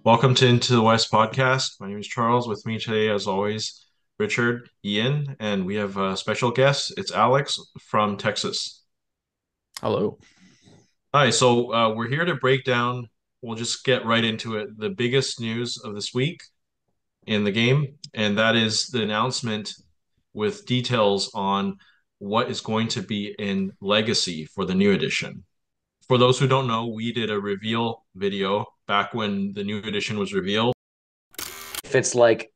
Welcome to Into the West podcast. My name is Charles. With me today, as always, Richard, Ian, and we have a special guest. It's Alex from Texas. Hello. Hi, so we're here to break down, we'll just get right into it, the biggest news of this week in the game, and that is the announcement with details on what is going to be in Legacy for the new edition. For those who don't know, we did a reveal video back when the new edition was revealed. If it's like,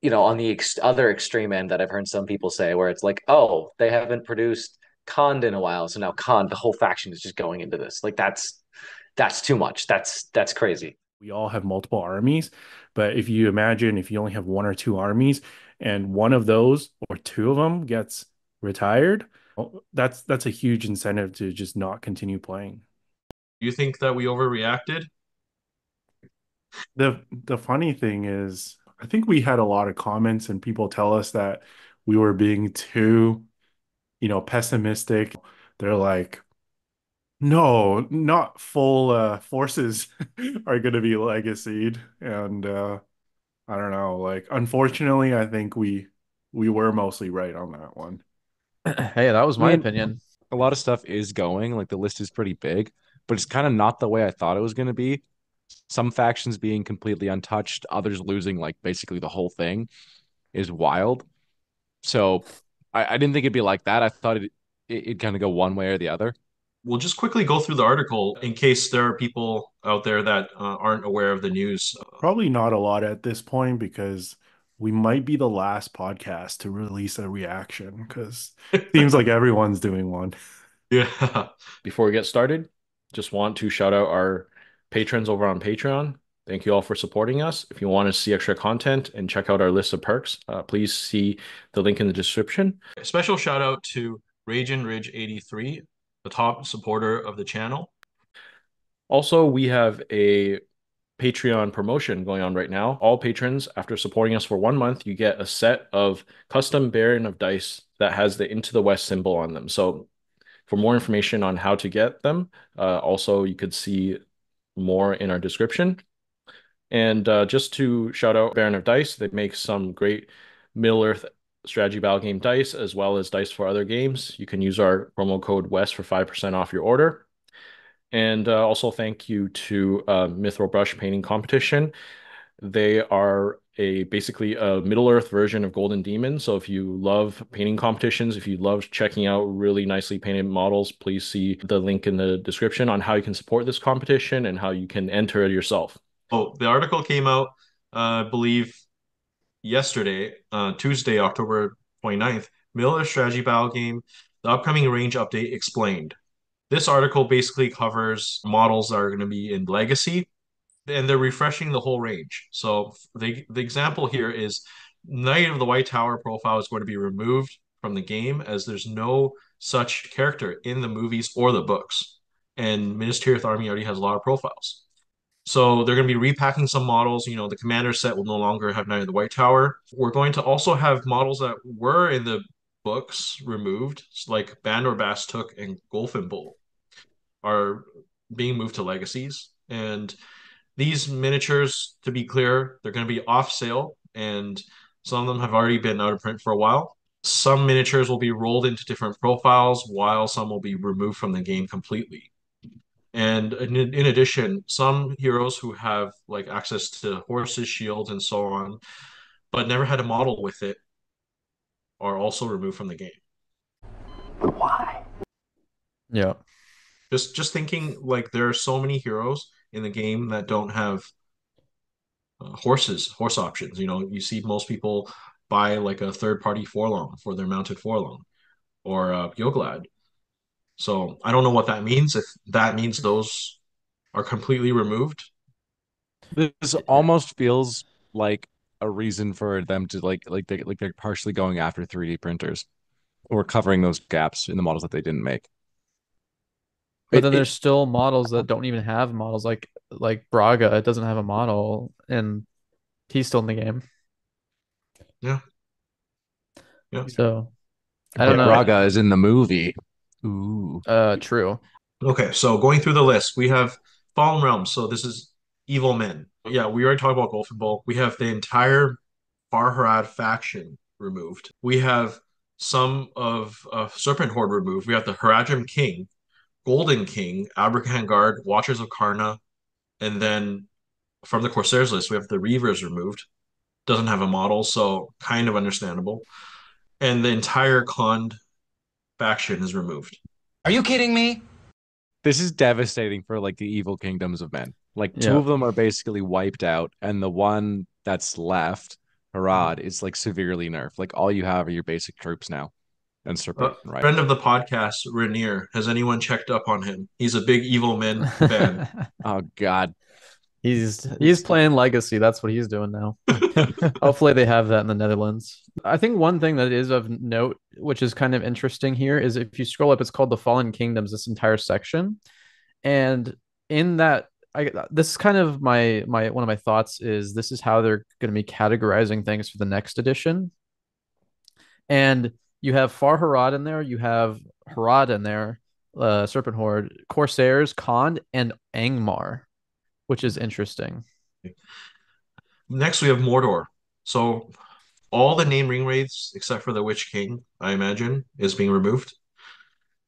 on the other extreme end that I've heard some people say, where it's like, oh, they haven't produced Khan in a while, so now Khan, the whole faction is just going into this. Like that's too much. That's crazy. We all have multiple armies, but if you imagine if you only have one or two armies and one of those or two of them gets retired, well, that's a huge incentive to just not continue playing. Do you think that we overreacted? The funny thing is, I think we had a lot of comments and people tell us that we were being too, pessimistic. They're like, no, not full forces are going to be legacied, and I don't know. Like, unfortunately, I think we were mostly right on that one. Hey, that was I my mean, opinion. a lot of stuff is going, like the list is pretty big, but it's kind of not the way I thought it was going to be. Some factions being completely untouched, others losing like basically the whole thing is wild. So I didn't think it'd be like that. I thought it'd kind of go one way or the other. We'll just quickly go through the article in case there are people out there that aren't aware of the news. Probably not a lot at this point because we might be the last podcast to release a reaction because it seems like everyone's doing one. Yeah. Before we get started, just want to shout out our patrons over on Patreon. Thank you all for supporting us. If you want to see extra content and check out our list of perks, please see the link in the description. A special shout out to Ragin Ridge 83, the top supporter of the channel. Also, we have a Patreon promotion going on right now. All patrons, after supporting us for 1 month, you get a set of custom Baron of dice that has the Into the West symbol on them. So for more information on how to get them, also you could see more in our description. And just to shout out Baron of Dice, they make some great Middle Earth strategy battle game dice as well as dice for other games. You can use our promo code WEST for 5% off your order. And also thank you to Mithril Brush Painting Competition. They are basically a Middle Earth version of Golden Demon. So if you love painting competitions, if you love checking out really nicely painted models, please see the link in the description on how you can support this competition and how you can enter it yourself. Oh, the article came out, I believe, yesterday, Tuesday, October 29th. Miller Strategy Battle Game, the upcoming range update explained. This article basically covers models that are going to be in Legacy, and they're refreshing the whole range. So the example here is Knight of the White Tower profile is going to be removed from the game as there's no such character in the movies or the books. And Minas Tirith Army already has a lot of profiles. So they're going to be repacking some models. The commander set will no longer have Knight of the White Tower. We're going to also have models that were in the books removed, like Bandor Took and Golfin Bull are being moved to legacies. And these miniatures, to be clear, they're going to be off sale, and some of them have already been out of print for a while. Some miniatures will be rolled into different profiles, while some will be removed from the game completely. And in addition, some heroes who have like access to horses, shields, and so on, but never had a model with it, are also removed from the game. Yeah. Just thinking, like there are so many heroes in the game that don't have horse options. You see most people buy like a third party forlong for their mounted forlong or Yoglad. So I don't know what that means. If that means those are completely removed. This almost feels like a reason for them to they're partially going after 3D printers or covering those gaps in the models that they didn't make. But It, then it there's still models that don't even have models like Braga. It doesn't have a model and he's still in the game. Yeah, yeah. So I don't but know. Braga is in the movie. Ooh. True. Okay, so going through the list, we have Fallen Realms. So this is evil men. Yeah, we already talked about Golden Bowl. We have the entire Farharad faction removed. We have some of Serpent Horde removed. We have the Haradrim King, Golden King, Abraham Guard, Watchers of Karna, and then from the Corsairs list, we have the Reavers removed. Doesn't have a model, so kind of understandable. And the entire Khand faction is removed. Are you kidding me? This is devastating for like the evil kingdoms of men. Like two Yeah. of them are basically wiped out, and the one that's left, Harad, is like severely nerfed. Like all you have are your basic troops now and Serpent, right? Friend of the podcast, Rainier. Has anyone checked up on him? He's a big Evil Men fan. Oh God. He's playing Legacy. That's what he's doing now. Hopefully they have that in the Netherlands. I think one thing that is of note, which is kind of interesting here, is if you scroll up, it's called the Fallen Kingdoms, this entire section. And in that, this is kind of my one of my thoughts is this is how they're going to be categorizing things for the next edition. And you have Farharad in there, you have Harad in there, Serpent Horde, Corsairs, Khand, and Angmar, which is interesting. Next, we have Mordor. So all the name ring wraiths, except for the Witch King, I imagine, is being removed.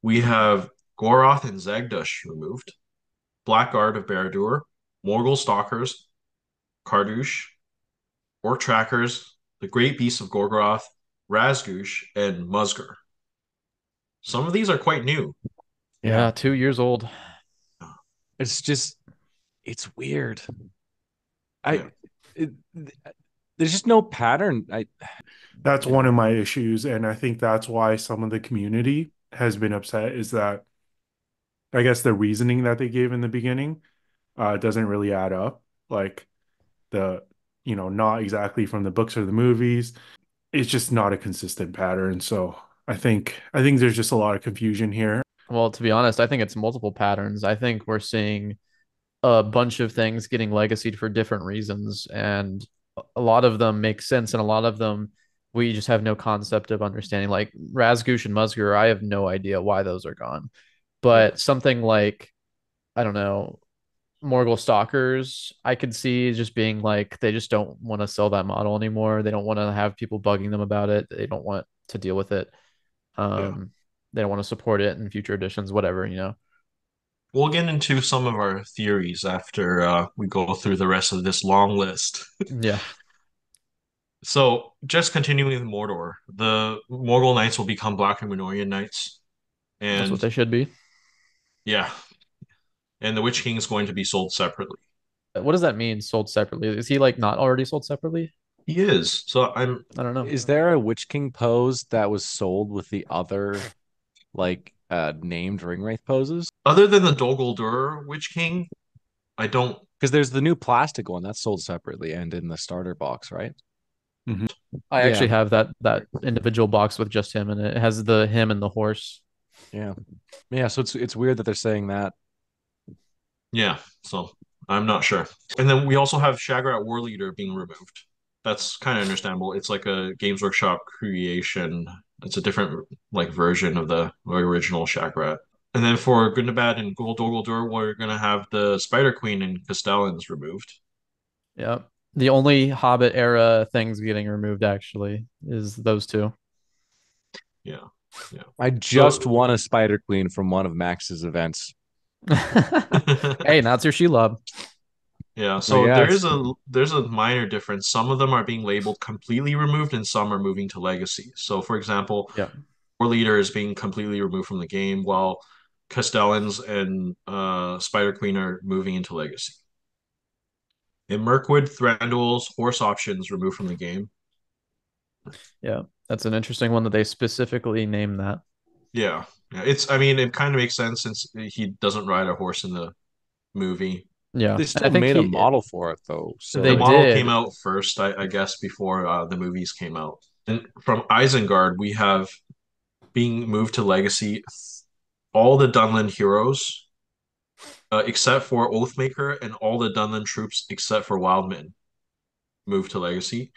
We have Goroth and Zagdush removed. Blackguard of Barad-dûr, Morgul Stalkers, Kardush, Orc Trackers, the Great Beasts of Gorgoroth, Razgush, and Musgur. Some of these are quite new. Yeah, 2 years old. It's just, it's weird. Yeah. There's just no pattern. That's one of my issues, and I think that's why some of the community has been upset, is that I guess the reasoning that they gave in the beginning doesn't really add up. Like not exactly from the books or the movies. It's just not a consistent pattern. So I think there's just a lot of confusion here. Well, to be honest, I think it's multiple patterns. I think we're seeing a bunch of things getting legacied for different reasons, and a lot of them make sense, and a lot of them we just have no concept of understanding. Like Razgush and Musgur, I have no idea why those are gone. But something like, I don't know, Morgul Stalkers, I could see just being like they just don't want to sell that model anymore. They don't want to have people bugging them about it. They don't want to deal with it. They don't want to support it in future editions, whatever. We'll get into some of our theories after we go through the rest of this long list. Yeah. So, just continuing with Mordor, the Morgul Knights will become Black Numenorean Knights. That's what And they should be. yeah, and the Witch King is going to be sold separately. What does that mean, sold separately? Is he like not already sold separately? He is. So I don't know. Is there a Witch King pose that was sold with the other like named ring wraith poses? other than the Dol Guldur Witch King, I don't. Because there's the new plastic one that's sold separately and in the starter box, right? I actually Yeah. have that individual box with just him, and it has him and the horse. Yeah. Yeah, so it's weird that they're saying that. Yeah, so I'm not sure. And then we also have Shagrat War Leader being removed. That's kind of understandable. It's like a Games Workshop creation. It's a different like version of the original Shagrat. And then for Gundabad and Dol Guldur, we're gonna have the Spider Queen and Castellans removed. Yeah. The only Hobbit era things getting removed actually is those two. Yeah, yeah. I just won a Spider Queen from one of Max's events. Hey, that's your Shelob. Yeah, so yeah, there's a minor difference. Some of them are being labeled completely removed and some are moving to legacy. So for example, Yeah. War Leader is being completely removed from the game while Castellans and Spider Queen are moving into legacy. In Mirkwood, Thranduil's horse options removed from the game. Yeah. That's an interesting one that they specifically named that. Yeah. Yeah, I mean it kind of makes sense since he doesn't ride a horse in the movie. Yeah. They And still I think made a model for it though. So They The model did. came out first, I guess, before the movies came out. And from Isengard, we have being moved to Legacy all the Dunland heroes, except for Oathmaker, and all the Dunland troops except for Wildman moved to Legacy.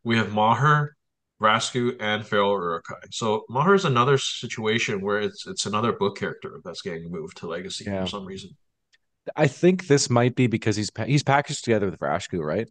We have Maher, Rasku, and Feral Urukai. So Maher is another situation where it's another book character that's getting moved to Legacy Yeah. for some reason. I think this might be because he's packaged together with Vrashku, right?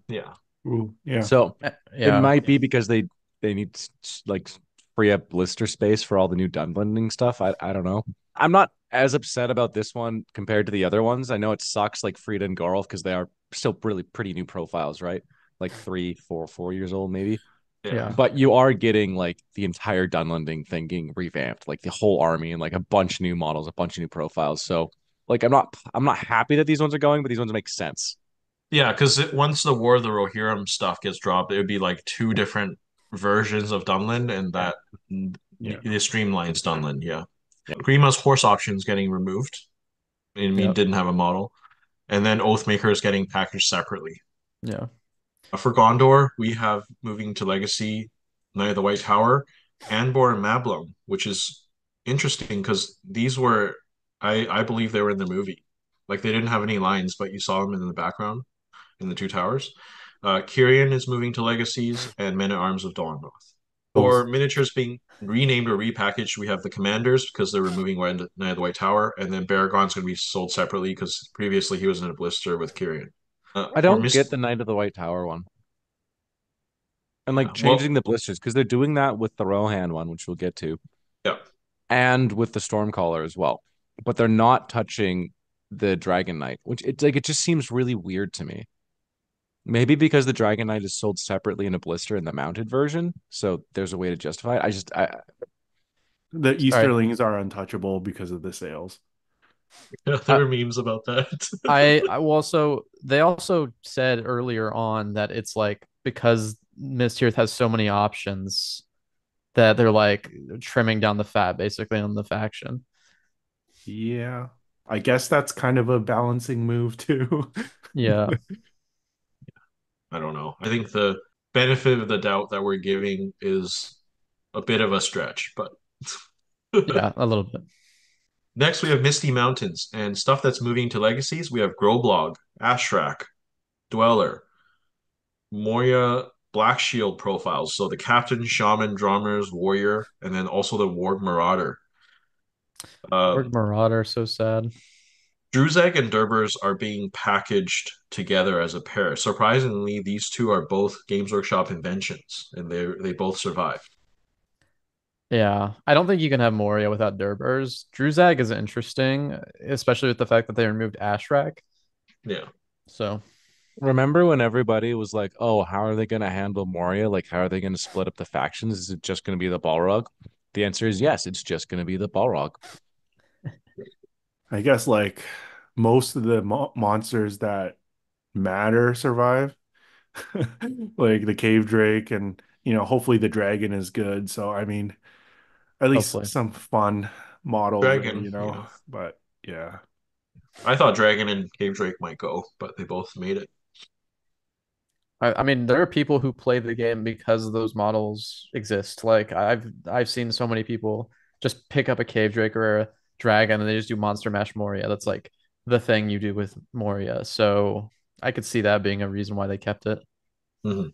Yeah. Ooh, yeah. So it Yeah. might be because they need like free up blister space for all the new Dunblending stuff. I don't know. I'm not as upset about this one compared to the other ones. I know it sucks like Frida and Garl because they are still really pretty new profiles, right? Like 4 years old maybe. Yeah. Yeah. But you are getting like the entire Dunlending thing getting revamped, like the whole army and like a bunch of new models, a bunch of new profiles. So like I'm not happy that these ones are going, but these ones make sense. Yeah, because once the War of the Rohirrim stuff gets dropped, it would be like two different versions of Dunland, and that Yeah. it streamlines Dunland. Yeah. Yeah. Grima's horse auctions getting removed. I mean, Yep. didn't have a model. And then Oathmaker is getting packaged separately. Yeah. For Gondor, we have moving to Legacy, Knight of the White Tower, Anbor and Mablung, which is interesting because these were, I believe they were in the movie. Like they didn't have any lines, but you saw them in the background in the two towers. Kyrian is moving to Legacies and Men at Arms of Dolornoth. For Those miniatures being renamed or repackaged, we have the Commanders because they're removing Knight of the White Tower, and then Baragon's going to be sold separately because previously he was in a blister with Kyrian. I For don't get Mist, the Knight of the White Tower one. And like yeah, well, changing the blisters because they're doing that with the Rohan one, which we'll get to, yeah, and with the Stormcaller as well. But they're not touching the Dragon Knight, which it's like it just seems really weird to me. Maybe because the Dragon Knight is sold separately in a blister in the mounted version, so there's a way to justify it. the All right. Easterlings are untouchable because of the sales. yeah, I, there are memes about that. I will also they also said earlier on that it's like because Miss Tirith has so many options that they're like trimming down the fat basically on the faction. Yeah. I guess that's kind of a balancing move too. Yeah. I don't know. I think the benefit of the doubt that we're giving is a bit of a stretch, but Yeah, a little bit. next we have Misty Mountains and stuff that's moving to legacies. We have Groblog, Ashrak, Dweller, Moria Black Shield profiles. So the Captain, Shaman, Drummers, Warrior, and then also the Warg Marauder. Org Um, Marauder, so sad. Druzeg and Durbers are being packaged together as a pair. Surprisingly, these two are both Games Workshop inventions, and they both survived. Yeah, I don't think you can have Moria without Durbers. Druzag is interesting, especially with the fact that they removed Ashrak. Yeah. So remember when everybody was like, "Oh, how are they going to handle Moria? Like, how are they going to split up the factions? Is it just going to be the Balrog?" The answer is yes. It's just going to be the Balrog. I guess like most of the monsters that matter survive. Like the cave drake and hopefully the dragon is good. So I mean, at least hopefully. some fun models or Dragon, yeah. but yeah. I thought Dragon and Cave Drake might go, but they both made it. I mean, there are people who play the game because those models exist. Like I've seen so many people just pick up a cave drake or a dragon and they just do monster mash Moria. That's like the thing you do with Moria. So I could see that being a reason why they kept it. Mhm.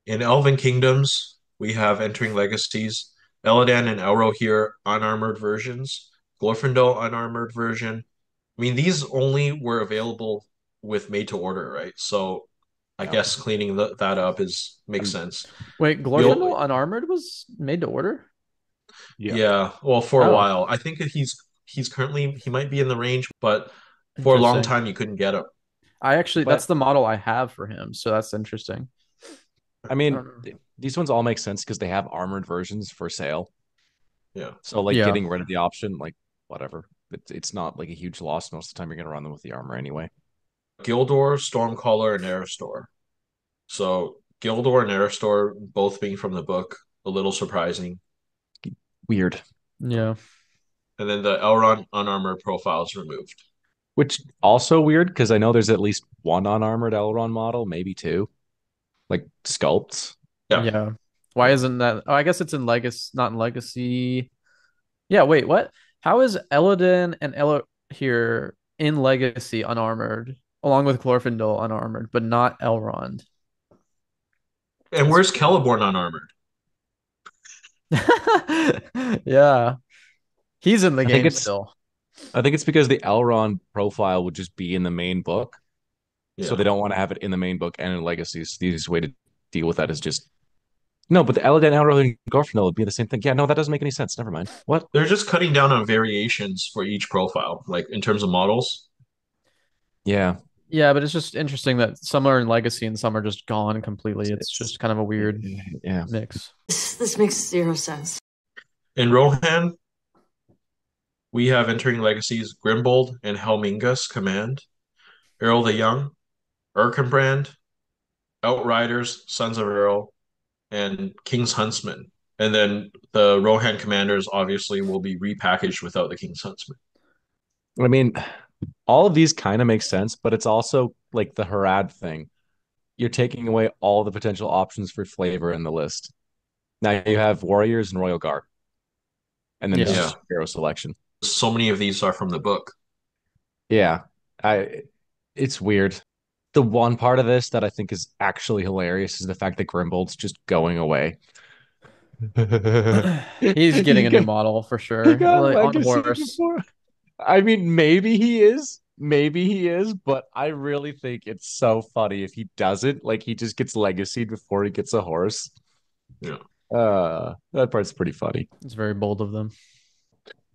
In Elven Kingdoms, we have entering legacies. Eladan and Elro here, unarmored versions. Glorfindel, unarmored version. I mean, these only were available with made to order, right? So I Yeah. guess cleaning that up is makes And sense. Wait, Gil, Glorfindel Unarmored was made to order? Yeah. yeah, well, for a Oh, while. I think he's currently he might be in the range, but for a long interesting. time you couldn't get him. I actually that's but the model I have for him, so that's interesting. I I mean, don't know. these ones all make sense because they have armored versions for sale. Yeah. So like Yeah. getting rid of the option, like whatever. It's not like a huge loss. Most of the time, you're gonna run them with the armor anyway. Gildor, Stormcaller, and Aristor. So Gildor and Aristor both being from the book, a little surprising. Weird. Yeah. And then the Elrond unarmored profile is removed. Which also weird because I know there's at least one unarmored Elrond model, maybe two, like sculpts. Yeah. Yeah. Why isn't that? Oh, I guess it's in Legacy, not in Legacy. Yeah, wait, what? How is Elladan and Ella here in Legacy unarmored, along with Glorfindel unarmored, but not Elrond? And That's where's Celeborn unarmored? yeah. He's in the I think game it's still. I think it's because the Elrond profile would just be in the main book. So Yeah. they don't want to have it in the main book and in Legacies. The easiest way to deal with that is just no, but the Elladan, Elrond, and Glorfindel would be the same thing. Yeah, no, that doesn't make any sense. Never mind. What? They're just cutting down on variations for each profile, like in terms of models. Yeah, Yeah, but it's just interesting that some are in Legacy and some are just gone completely. It's it's just kind of a weird yeah. mix. This makes zero sense. In Rohan, we have entering legacies Grimbold and Helmingus Command, Earl the Young, Erkenbrand, Outriders, Sons of Earl, and King's Huntsman. And then the Rohan commanders obviously will be repackaged without the King's Huntsman. I mean, all of these kind of make sense, but it's also like the Harad thing. You're taking away all the potential options for flavor in the list. Now you have Warriors and Royal Guard, and then it's Yeah. Yeah. just hero selection. So many of these are from the book. Yeah, I. It's weird. The one part of this that I think is actually hilarious is the fact that Grimbold's just going away. He's getting he a new got, model for he sure. got Like on legacy horse. before. I mean, maybe he is, but I really think it's so funny if he doesn't. Like he just gets legacied before he gets a horse. Yeah. That part's pretty funny. It's very bold of them.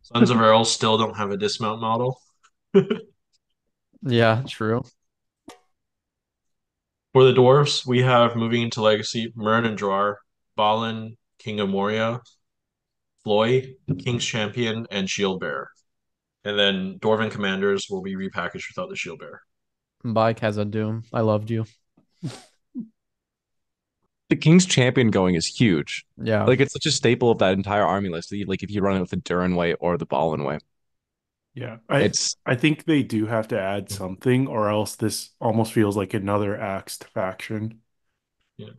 Sons of Earl still don't have a dismount model. Yeah, true. For the dwarves, we have moving into legacy Mern and Drar, Balin, King of Moria, Floy, King's Champion, and Shield Bearer. And then Dwarven commanders will be repackaged without the Shield Bearer. Bye, Khazad-dûm. I loved you. The King's Champion going is huge. Yeah. Like it's such a staple of that entire army list. Like if you run it with the Durin way or the Balin way, Yeah, it's I think they do have to add something, or else this almost feels like another axed faction. Yeah.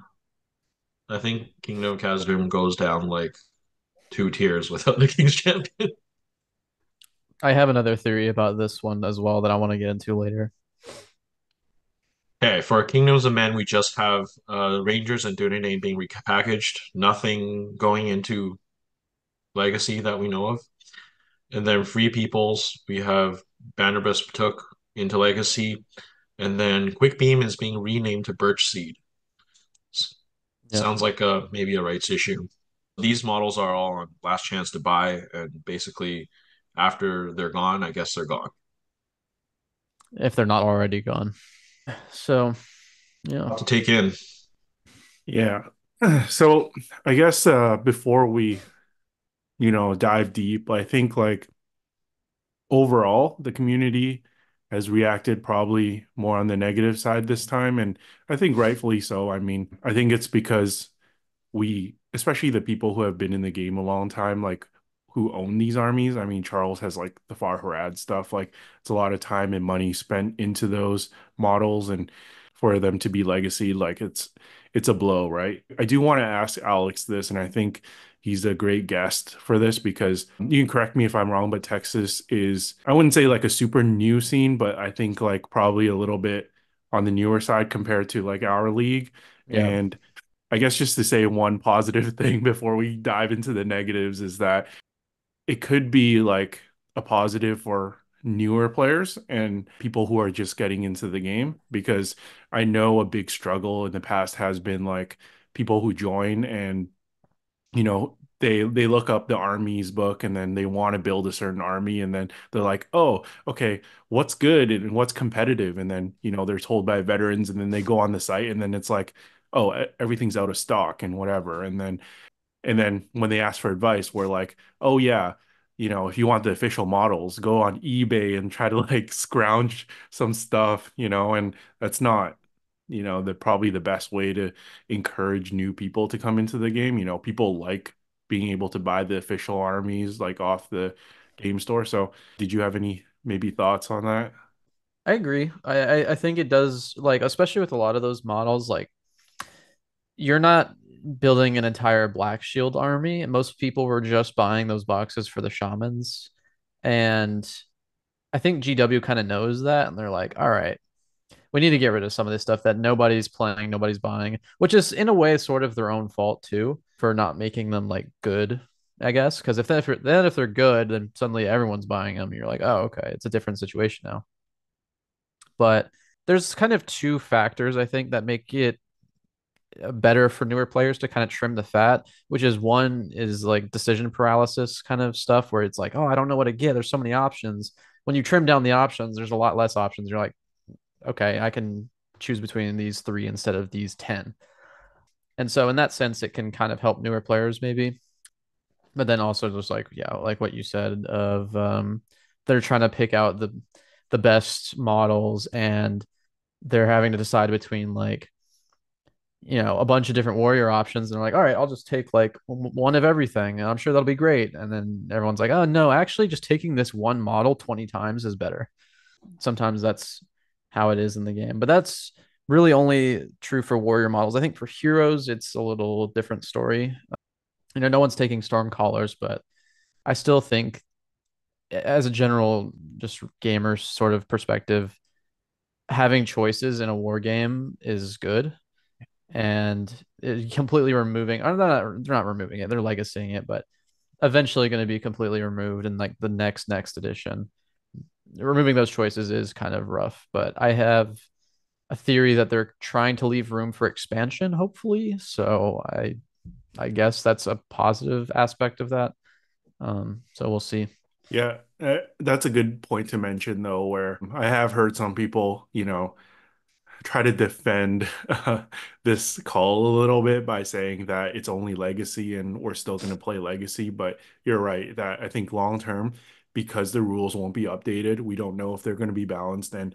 I think Kingdom of Khazad goes down like 2 tiers without the King's Champion. I have another theory about this one as well that I want to get into later. Okay, for Kingdoms of Men, we just have Rangers and Dunedain being repackaged. Nothing going into Legacy that we know of. And then Free Peoples, we have Bannerbus took into Legacy. And then Quick Beam is being renamed to Birch Seed. Yeah. Sounds like maybe a rights issue. These models are all on last chance to buy, and basically after they're gone, I guess they're gone. If they're not already gone. So, yeah. To take in. Yeah. So I guess before we, dive deep, I think like overall the community has reacted probably more on the negative side this time, and I think rightfully so. I mean, I think it's because we, especially the people who have been in the game a long time, like who own these armies. I mean, Charles has like the Far Harad stuff. Like it's a lot of time and money spent into those models, and for them to be legacy, like it's a blow, right? I do want to ask Alex this, and I think he's a great guest for this because you can correct me if I'm wrong, but Texas is, I wouldn't say like a super new scene, but I think like probably a little bit on the newer side compared to like our league. Yeah. And I guess just to say one positive thing before we dive into the negatives is that it could be like a positive for newer players and people who are just getting into the game, because I know a big struggle in the past has been like people who join and they look up the armies book and then they want to build a certain army, and then they're like, oh, okay, what's good and what's competitive, and then they're told by veterans, and then they go on the site and then it's like, oh, everything's out of stock and whatever, and then when they ask for advice, we're like, oh yeah, if you want the official models, go on eBay and try to like scrounge some stuff, and that's not, the probably the best way to encourage new people to come into the game. People like being able to buy the official armies like off the game store. So did you have any maybe thoughts on that? I agree. I think it does, like, especially with a lot of those models, like you're not building an entire Black Shield army. Most people were just buying those boxes for the shamans. And I think GW kind of knows that. And they're like, all right, we need to get rid of some of this stuff that nobody's playing, nobody's buying, which is in a way sort of their own fault too for not making them like good I guess, because if they're good, then suddenly everyone's buying them. You're like, oh, okay, it's a different situation now. But there's kind of two factors I think that make it better for newer players to kind of trim the fat, which is one is like decision paralysis kind of stuff where it's like, oh, I don't know what to get. There's so many options. When you trim down the options, there's a lot less options. You're like, okay, I can choose between these three instead of these 10. And so in that sense, it can kind of help newer players maybe. But then also just like, yeah, like what you said of they're trying to pick out the best models and they're having to decide between like a bunch of different warrior options and they're like, all right, I'll just take like one of everything and I'm sure that'll be great. And then everyone's like, oh no, actually just taking this one model 20 times is better. Sometimes that's how it is in the game, but that's really only true for warrior models. I think for heroes it's a little different story. No one's taking storm callers, but I still think as a general just gamer sort of perspective, having choices in a war game is good, and completely removing, they're not removing it, they're legacying it, but eventually going to be completely removed in like the next edition. Removing those choices is kind of rough, but I have a theory that they're trying to leave room for expansion, hopefully. So I guess that's a positive aspect of that. So we'll see. Yeah, that's a good point to mention, though, where I have heard some people, try to defend this call a little bit by saying that it's only legacy and we're still going to play legacy. But you're right that I think long term, because the rules won't be updated, we don't know if they're going to be balanced. And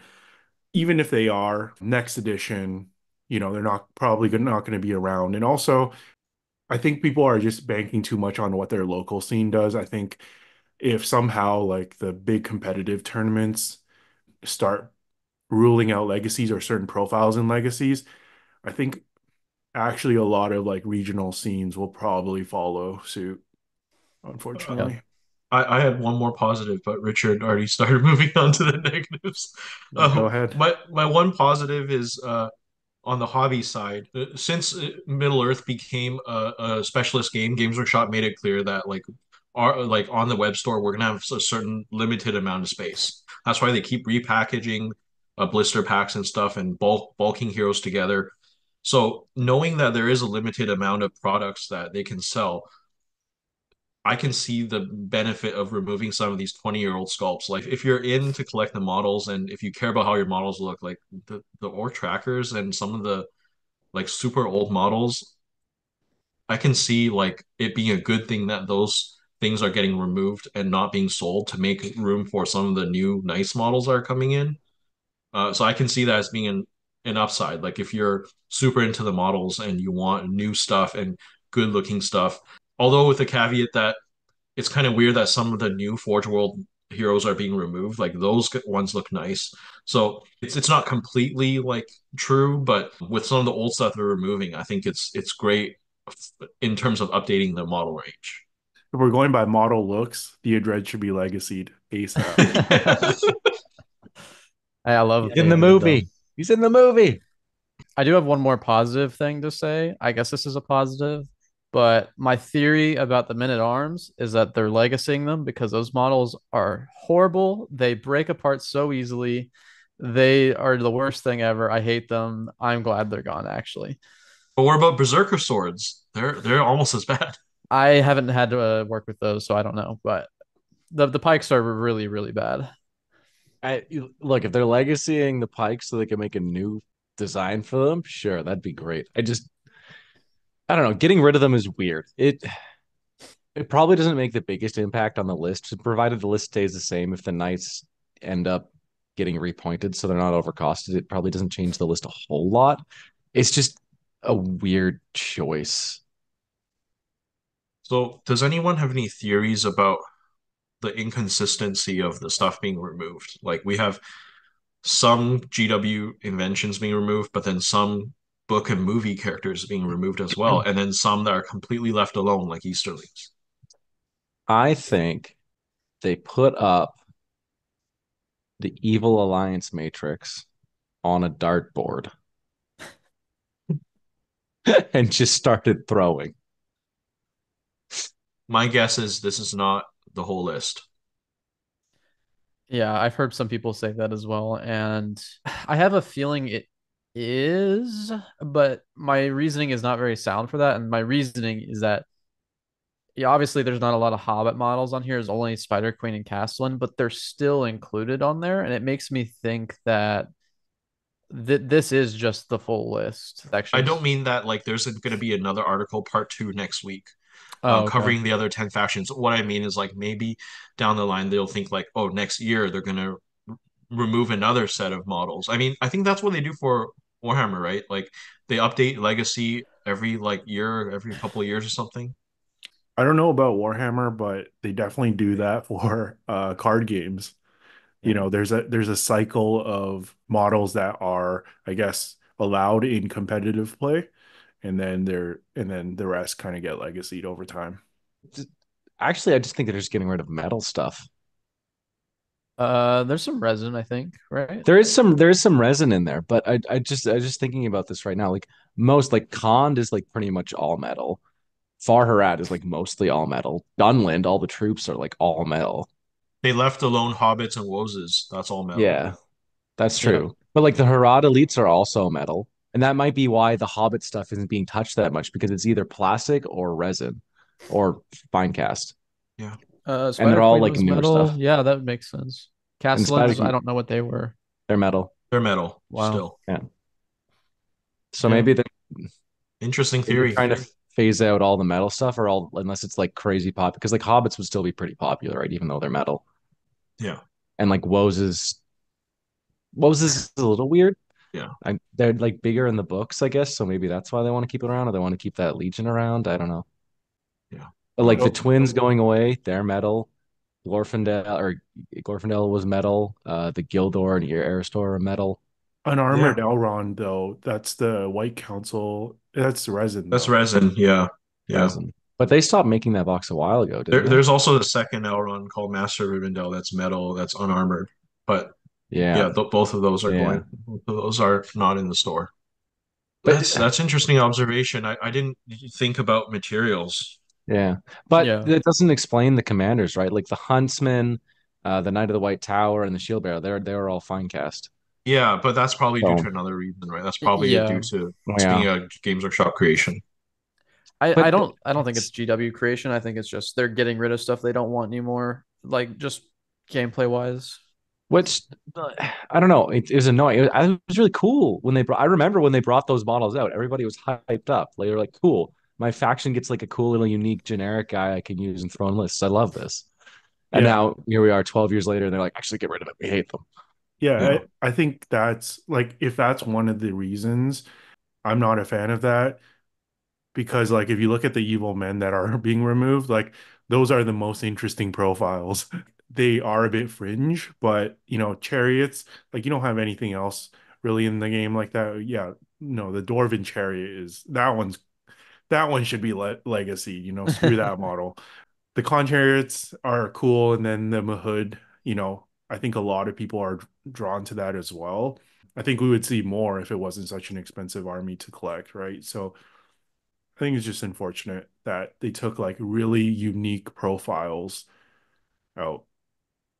even if they are, next edition, they're not probably not going to be around. And also, I think people are just banking too much on what their local scene does. I think if somehow like the big competitive tournaments start ruling out legacies or certain profiles in legacies, I think actually a lot of like regional scenes will probably follow suit, Yeah. unfortunately. I had one more positive, but Richard already started moving on to the negatives. Go ahead. My one positive is on the hobby side. Since Middle Earth became a specialist game, Games Workshop made it clear that like on the web store, we're gonna have a certain limited amount of space. That's why they keep repackaging blister packs and stuff and bulking heroes together. So knowing that there is a limited amount of products that they can sell, I can see the benefit of removing some of these 20-year-old sculpts. Like if you're in to collect the models and if you care about how your models look, like the ore trackers and some of the like super old models, I can see like it being a good thing that those things are getting removed and not being sold to make room for some of the new nice models that are coming in. So I can see that as being an upside. Like if you're super into the models and you want new stuff and good looking stuff, although with the caveat that it's kind of weird that some of the new Forge World heroes are being removed. Like those ones look nice. So it's not completely like true, but with some of the old stuff they're removing, I think it's great in terms of updating the model range. If we're going by model looks, the Adred should be legacied ASAP. Yeah. I love He's in the them. movie. He's in the movie. I do have one more positive thing to say. I guess this is a positive, but my theory about the Men at Arms is that they're legacying them because those models are horrible. They break apart so easily. They are the worst thing ever. I hate them. I'm glad they're gone, actually. But what about Berserker swords? They're almost as bad. I haven't had to work with those, so I don't know. But the pikes are really, really bad. Look, if they're legacying the pikes so they can make a new design for them, sure, that'd be great. I don't know. Getting rid of them is weird. It probably doesn't make the biggest impact on the list, provided the list stays the same. If the knights end up getting repointed so they're not overcosted, it probably doesn't change the list a whole lot. It's just a weird choice. So does anyone have any theories about the inconsistency of the stuff being removed? Like we have some GW inventions being removed, but then some book and movie characters being removed as well, and then some that are completely left alone, like Easterlings. I think they put up the Evil Alliance Matrix on a dartboard and just started throwing. My guess is this is not the whole list. Yeah, I've heard some people say that as well, and I have a feeling it is, but my reasoning is not very sound for that. And my reasoning is that, yeah, obviously there's not a lot of Hobbit models on here. There's only Spider Queen and Castellan, but they're still included on there, and it makes me think that this is just the full list I don't sections. mean that like there's going to be another article part two next week, Oh, okay. covering the other 10 factions. What I mean is like maybe down the line they'll think like, oh, next year they're going to remove another set of models. I mean, I think that's what they do for Warhammer, right? Like they update Legacy every like year, every couple of years or something. I don't know about Warhammer, but they definitely do that for card games. You Mm. know, there's a cycle of models that are, I guess, allowed in competitive play, and then the rest kind of get legacied over time. Actually, I just think they're just getting rid of metal stuff. There's some resin, I think, right? There is some resin in there, but I just thinking about this right now. Like most like Khand is like pretty much all metal. Farharat is like mostly all metal. Dunland, all the troops are like all metal. They left alone hobbits and wozes. That's all metal. Yeah, that's Yeah. true. But like the Harad elites are also metal. And that might be why the Hobbit stuff isn't being touched that much because it's either plastic or resin or fine cast. Yeah. And Spider they're all Queen like was newer metal. stuff. Yeah, that makes sense. And Spider Castellans, I don't know what they were. they're metal. They're metal Wow. still. Yeah. So Yeah. maybe they're Interesting maybe theory. trying to phase out all the metal stuff or all unless it's like crazy pop because like Hobbits would still be pretty popular, right? Even though they're metal. Yeah. And like Woes is a little weird. Yeah. They're like bigger in the books, I guess. So maybe that's why they want to keep it around, or they want to keep that Legion around. I don't know. Yeah. But like the Well, twins going away, they're metal. Glorfindel was metal. The Gildor and Eristor are metal. Unarmored yeah. Elrond, though, that's the White Council. That's resin, That's though. resin. Yeah. Yeah. Resin. But they stopped making that box a while ago, didn't they? There's also the second Elrond called Master Rivendell that's metal, that's unarmored. But Yeah, yeah, both of those are yeah. going. Both of those are not in the store. But That's interesting observation. I didn't think about materials. yeah, but Yeah. that doesn't explain the commanders, right? Like the Huntsman, the Knight of the White Tower, and the Shield Bearer. They're all fine cast. Yeah, but that's probably due to So another reason, right? That's probably due Yeah. to yeah, being a Games Workshop creation. I but don't think it's GW creation. I think it's just they're getting rid of stuff they don't want anymore. Like just gameplay wise. which I don't know. It was annoying. It was really cool when they brought. I remember when they brought those models out. Everybody was hyped up. They were like, "Cool, my faction gets like a cool little unique generic guy I can use and throw in lists. I love this." And Yeah. now here we are, 12 years later, and they're like, "Actually, get rid of it. We hate them." Yeah, Yeah. I think that's like if that's one of the reasons I'm not a fan of that because like if you look at the evil men that are being removed, like those are the most interesting profiles. They are a bit fringe, but you know, chariots, like you don't have anything else really in the game like that. Yeah, no, the Dwarven chariot is that one should be legacy, you know, screw that model. The Con chariots are cool, and then the Mahood, you know, I think a lot of people are drawn to that as well. I think we would see more if it wasn't such an expensive army to collect, right? So I think it's just unfortunate that they took like really unique profiles out.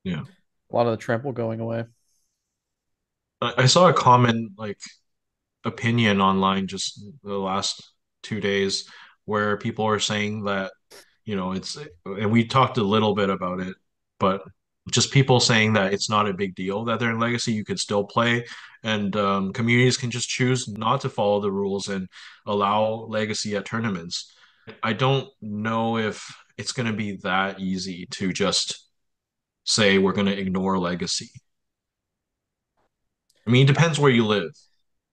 Yeah. A lot of the trample going away. I saw a common like opinion online just the last 2 days where people are saying that, it's, and we talked a little bit about it, but just people saying that it's not a big deal that they're in Legacy, you could still play, and communities can just choose not to follow the rules and allow Legacy at tournaments. I don't know if it's going to be that easy to just say we're going to ignore Legacy. I mean, it depends where you live.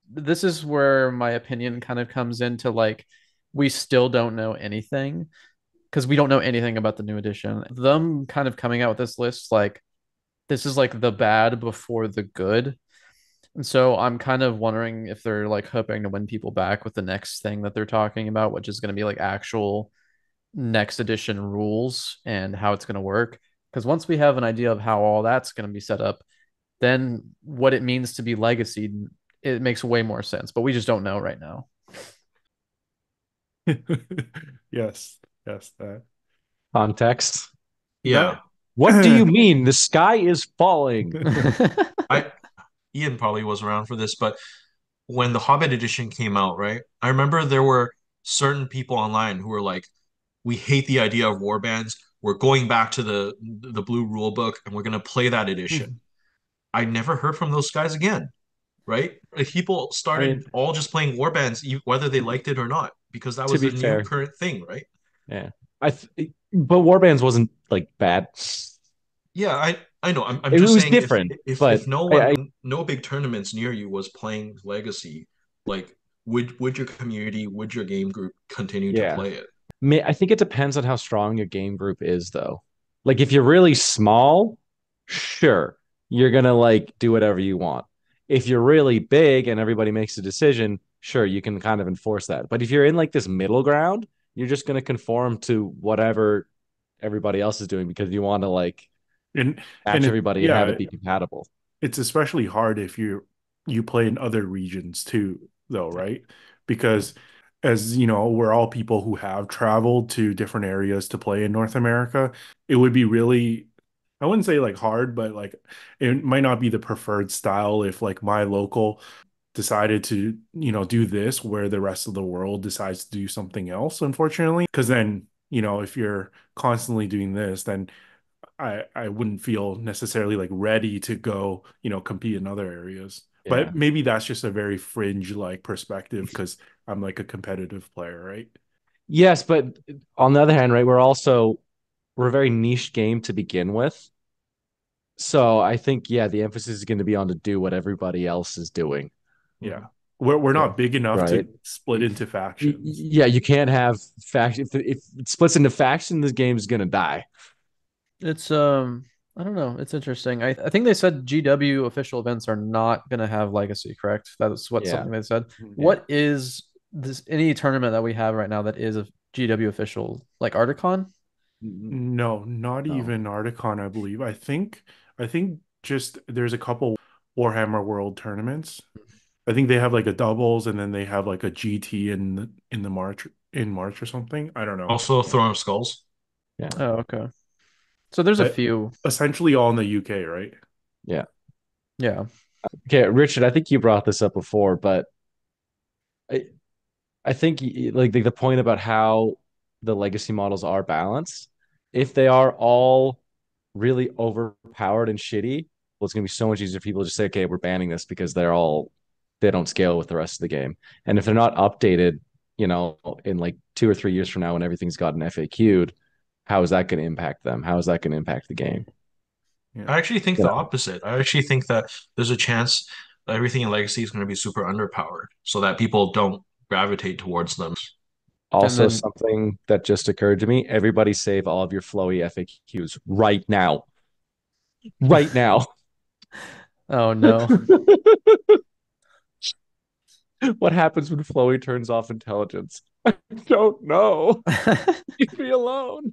This is where my opinion kind of comes into like we still don't know anything because we don't know anything about the new edition. Them kind of coming out with this list, like this is like the bad before the good. And so I'm kind of wondering if they're like hoping to win people back with the next thing that they're talking about, which is going to be like actual next edition rules and how it's going to work. Because once we have an idea of how all that's going to be set up, then what it means to be legacy, it makes way more sense. But we just don't know right now. Yes, yes, that. Context. Yeah. What do you mean? The sky is falling. I Ian probably was around for this, but when the Hobbit edition came out, right? I remember there were certain people online who were like, "We hate the idea of warbands. We're going back to the blue rule book and we're gonna play that edition." I never heard from those guys again, right? Like, people I started mean, all just playing warbands, whether they liked it or not, because that to was be the new fair, current thing, right? yeah. But Warbands wasn't like bad. Yeah, I know. I'm It just was saying, different, if but I no big tournaments near you was playing Legacy, like, would your community, would your game group continue to yeah. play it? I think it depends on how strong your game group is, though. Like if you're really small, sure, you're gonna like do whatever you want. If you're really big and everybody makes a decision, sure, you can kind of enforce that. But if you're in like this middle ground, you're just gonna conform to whatever everybody else is doing because you want to like and match it, everybody and have yeah, it be compatible. it's especially hard if you play in other regions too, though, right? Because as you know, we're all people who have traveled to different areas to play in North America. It would be really, I wouldn't say like hard, but like it might not be the preferred style if like my local decided to, do this where the rest of the world decides to do something else, unfortunately. Because then, if you're constantly doing this, then I wouldn't feel necessarily like ready to go, compete in other areas. Yeah. But maybe that's just a very fringe like perspective because I'm like a competitive player, right? Yes, but on the other hand, right, we're a very niche game to begin with. So I think, yeah, the emphasis is going to be on to do what everybody else is doing. Yeah. We're Yeah. not big enough Right. to split into factions. Yeah, you can't have faction. If it splits into faction, this game's going to die. It's I don't know. It's interesting. I think they said GW official events are not gonna have legacy, correct? That's what Yeah. something they said. Yeah. What is this any tournament that we have right now that is a GW official, like Articon? No, not No. even Articon, I believe. I think just there's a couple Warhammer World tournaments. I think they have like a doubles and then they have like a GT in the March or something. I don't know. Also, Throne of Skulls. Yeah. Oh, okay. So there's a But few. essentially all in the UK, right? Yeah. Yeah. Okay, Richard, I think you brought this up before, but I, I think like the point about how the legacy models are balanced, if they are all really overpowered and shitty, well, it's gonna be so much easier for people to just say, okay, we're banning this because they don't scale with the rest of the game. And if they're not updated, in like 2 or 3 years from now when everything's gotten FAQ'd, how is that going to impact them? How is that going to impact the game? Yeah. I actually think You the know? opposite. I actually think that there's a chance that everything in Legacy is going to be super underpowered, so that people don't gravitate towards them. And Also, then something that just occurred to me: everybody save all of your flowy FAQs right now. Right now. oh no. What happens when Flowy turns off intelligence? I don't know. Leave me alone.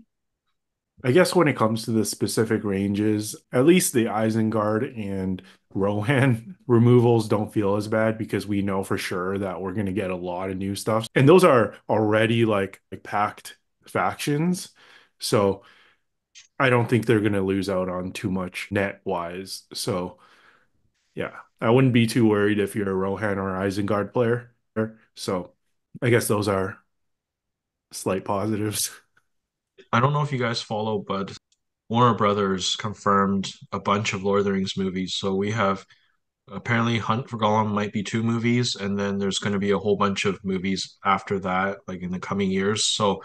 I guess when it comes to the specific ranges, at least the Isengard and Rohan removals don't feel as bad because we know for sure that we're going to get a lot of new stuff. And those are already like packed factions. So I don't think they're going to lose out on too much net wise. So yeah, I wouldn't be too worried if you're a Rohan or Isengard player. So I guess those are slight positives. I don't know if you guys follow, but Warner Brothers confirmed a bunch of Lord of the Rings movies. So we have apparently Hunt for Gollum might be two movies, and then there's going to be a whole bunch of movies after that, like in the coming years. So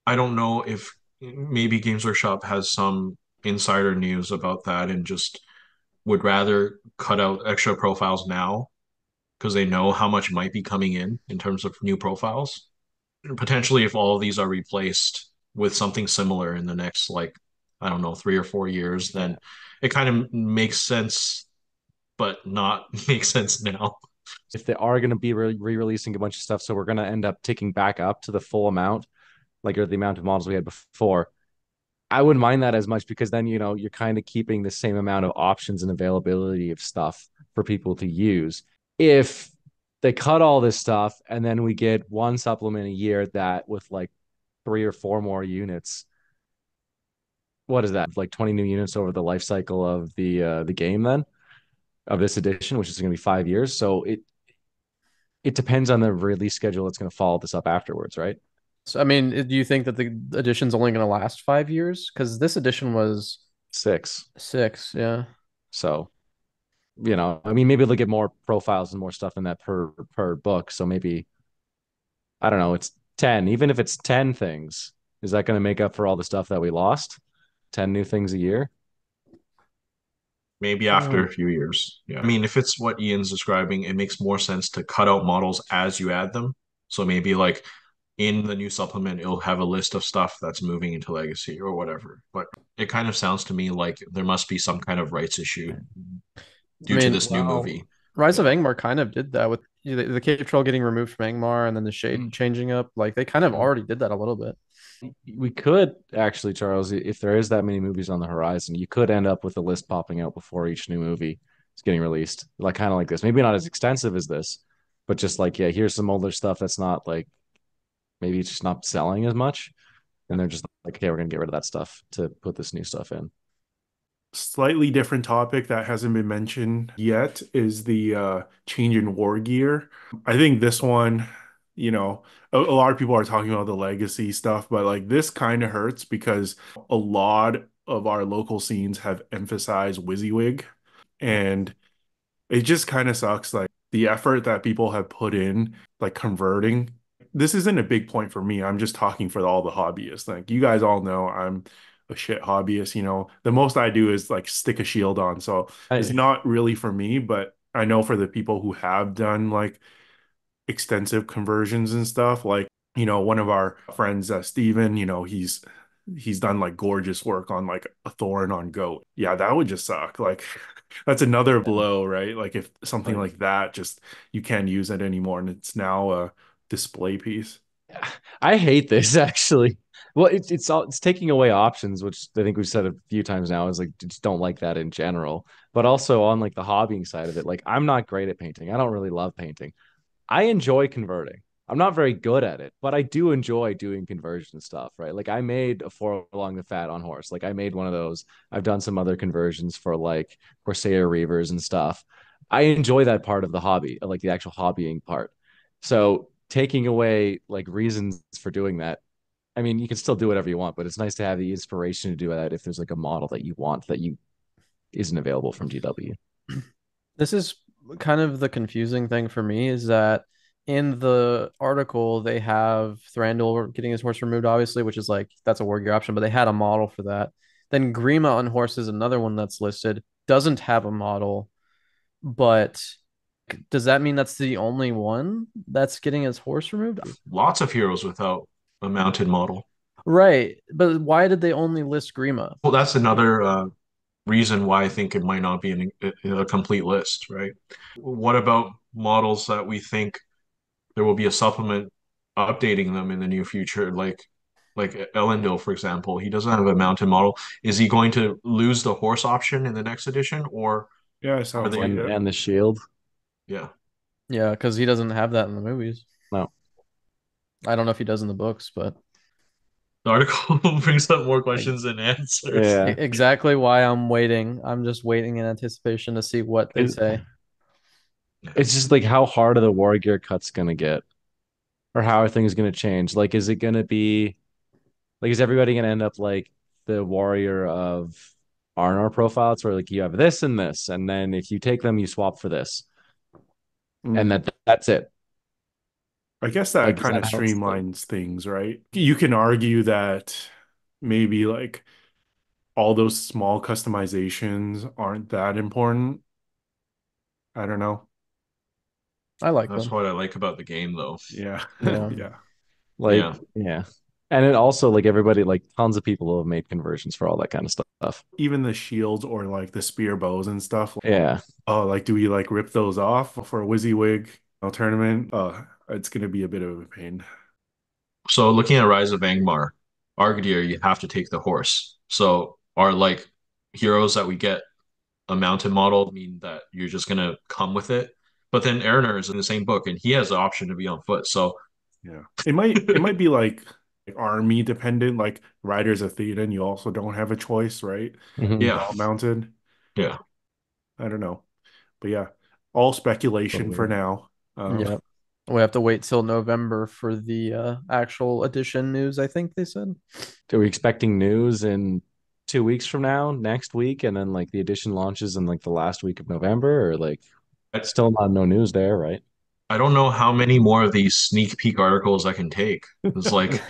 I don't know if maybe Games Workshop has some insider news about that and just would rather cut out extra profiles now because they know how much might be coming in terms of new profiles. Potentially, if all of these are replaced with something similar in the next, like, I don't know, 3 or 4 years, then it kind of makes sense, but not make sense now. If they are going to be re-releasing a bunch of stuff, so we're going to end up ticking back up to the full amount, like or the amount of models we had before. I wouldn't mind that as much because then you're kind of keeping the same amount of options and availability of stuff for people to use. If they cut all this stuff and then we get one supplement a year that with like 3 or 4 more units, what is that? Like 20 new units over the life cycle of the game then of this edition, which is going to be 5 years. So it depends on the release schedule that's going to follow this up afterwards, right? So, I mean, do you think that the edition's only going to last 5 years? Because this edition was 6. six. Yeah. So, I mean, maybe they'll get more profiles and more stuff in that per book. So maybe, I don't know, it's 10. Even if it's 10 things, is that going to make up for all the stuff that we lost? 10 new things a year? Maybe after a few years. Yeah. I mean, if it's what Ian's describing, it makes more sense to cut out models as you add them. So maybe like in the new supplement, it'll have a list of stuff that's moving into Legacy or whatever. But it kind of sounds to me like there must be some kind of rights issue I due to mean, this new movie. Rise of Yeah. Angmar kind of did that with the cave troll getting removed from Angmar and then the shade changing up. Like they kind of already did that a little bit. We could actually, Charles, if there is that many movies on the horizon, you could end up with a list popping out before each new movie is getting released. Like kind of like this. Maybe not as extensive as this, but just like, yeah, here's some older stuff that's not like maybe it's just not selling as much. And they're just like, okay, we're gonna get rid of that stuff to put this new stuff in. Slightly different topic that hasn't been mentioned yet is the change in war gear. I think this one, a lot of people are talking about the legacy stuff, but like this kind of hurts because a lot of our local scenes have emphasized WYSIWYG, and it just kind of sucks. Like the effort that people have put in, like converting. This isn't a big point for me. I'm just talking for all the hobbyists. Like you guys all know I'm a shit hobbyist. The most I do is like stick a shield on. So it's I, not really for me, but I know for the people who have done like extensive conversions and stuff, like, one of our friends, Steven, he's done like gorgeous work on like a thorn on goat. Yeah, that would just suck. Like that's another blow, right? Like if something like that just you can't use it anymore and it's now a display piece. I hate this actually. Well, it's taking away options, which I think we've said a few times now. Is like just don't like that in general, but also on like the hobbying side of it. Like I'm not great at painting. I don't really love painting. I enjoy converting. I'm not very good at it, but I do enjoy doing conversion stuff, right? Like I made a four along the fat on horse. Like I made one of those. I've done some other conversions for like Corsair Reavers and stuff. I enjoy that part of the hobby, like the actual hobbying part. So taking away like reasons for doing that, I mean, you can still do whatever you want, but it's nice to have the inspiration to do that if there's like a model that you want that you isn't available from GW. This is kind of the confusing thing for me is that in the article they have Thranduil getting his horse removed, obviously, which is like that's a Wargear option, but they had a model for that. Then Grima on horse is another one that's listed, doesn't have a model, but does that mean that's the only one that's getting his horse removed? Lots of heroes without a mounted model. Right, but why did they only list Grima? Well, that's another reason why I think it might not be a complete list, right? What about models that we think there will be a supplement updating them in the near future, like Elendil, for example? He doesn't have a mounted model. Is he going to lose the horse option in the next edition, or Yeah, it are sounds like they? it. And the shield. Yeah. Yeah, because he doesn't have that in the movies. No. I don't know if he does in the books, but The article brings up more questions than answers. Yeah. exactly why I'm waiting. I'm just waiting in anticipation to see what they say. It's just like how hard are the war gear cuts gonna get? Or how are things gonna change? Like, is it gonna be like is everybody gonna end up like the warrior of Arnor profiles where like you have this and this, and then if you take them, you swap for this. And that's it. I guess that Like is kind of that how it's streamlines things, right? You can argue that maybe like all those small customizations aren't that important. I don't know. I like That's them. what I like about the game, though. Yeah. Yeah. Yeah. like Yeah. yeah. And it also like everybody like tons of people have made conversions for all that kind of stuff. Even the shields or like the spear bows and stuff. Yeah. Oh, like do we like rip those off for a WYSIWYG tournament? It's gonna be a bit of a pain. So looking at Rise of Angmar, Argadir, you have to take the horse. So are like heroes that we get a mounted model mean that you're just gonna come with it? But then Erner is in the same book and he has the option to be on foot. So Yeah. It might be like army dependent, like Riders of Thetan, you also don't have a choice, right? Mhm. Yeah, All mounted. yeah. I don't know. But yeah, all speculation for Totally. now. Yeah. We have to wait till November for the actual edition news, I think they said. Are we expecting news in 2 weeks from now, next week, and then like the edition launches in like the last week of November, or like I, still not no news there, right? I don't know how many more of these sneak peek articles I can take. It's like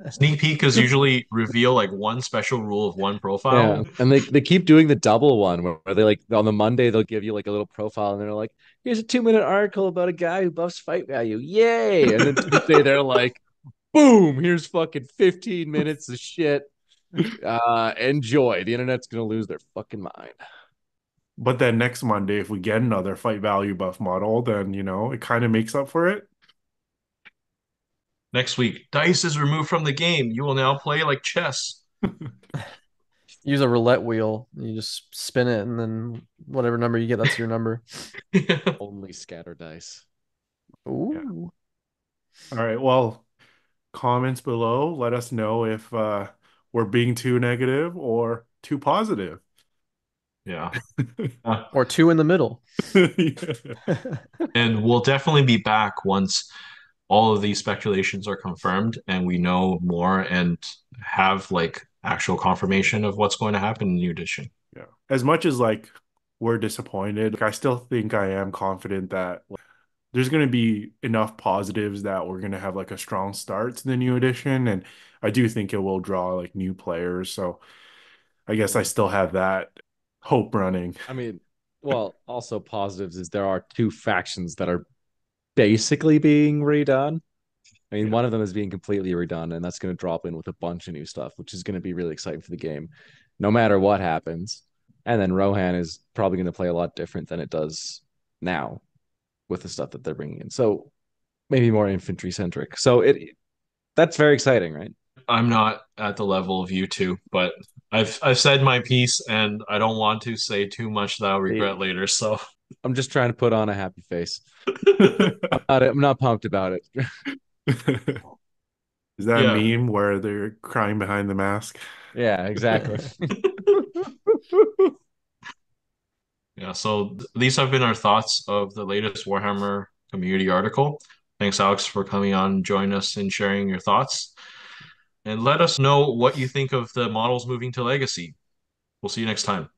sneak peek is usually reveal like one special rule of one Yeah, profile. and they keep doing the double one where they like on the Monday they'll give you like a little profile and they're like, here's a 2 minute article about a guy who buffs fight value. Yay! And then Tuesday they're like, boom, here's fucking 15 minutes of shit. Enjoy. The internet's gonna lose their fucking mind. But then next Monday, if we get another fight value buff model, then it kind of makes up for it. Next week, dice is removed from the game. You will now play like chess. Use a roulette wheel. You just spin it, and then whatever number you get, that's your number. Only scatter dice. Yeah. Ooh. All right. Well, comments below. Let us know if we're being too negative or too positive. Yeah. Or two in the middle. And we'll definitely be back once all of these speculations are confirmed and we know more and have like actual confirmation of what's going to happen in the new edition. Yeah. As much as like we're disappointed, I still think I am confident that there's going to be enough positives that we're going to have like a strong start to the new edition. And I do think it will draw like new players. So I guess I still have that hope running. I mean, well, also positives is there are two factions that are basically being redone. I mean, Yeah. one of them is being completely redone, and that's going to drop in with a bunch of new stuff, which is going to be really exciting for the game, no matter what happens. And then Rohan is probably going to play a lot different than it does now with the stuff that they're bringing in. So maybe more infantry centric. So that's very exciting, right? I'm not at the level of you two, but I've said my piece and I don't want to say too much that I'll regret later. So I'm just trying to put on a happy face. I'm not pumped about it. Is that a yeah. meme where they're crying behind the mask? Yeah, exactly. Yeah, so these have been our thoughts of the latest Warhammer community article. Thanks, Alex, for coming on, join us and sharing your thoughts. And let us know what you think of the models moving to Legacy. We'll see you next time.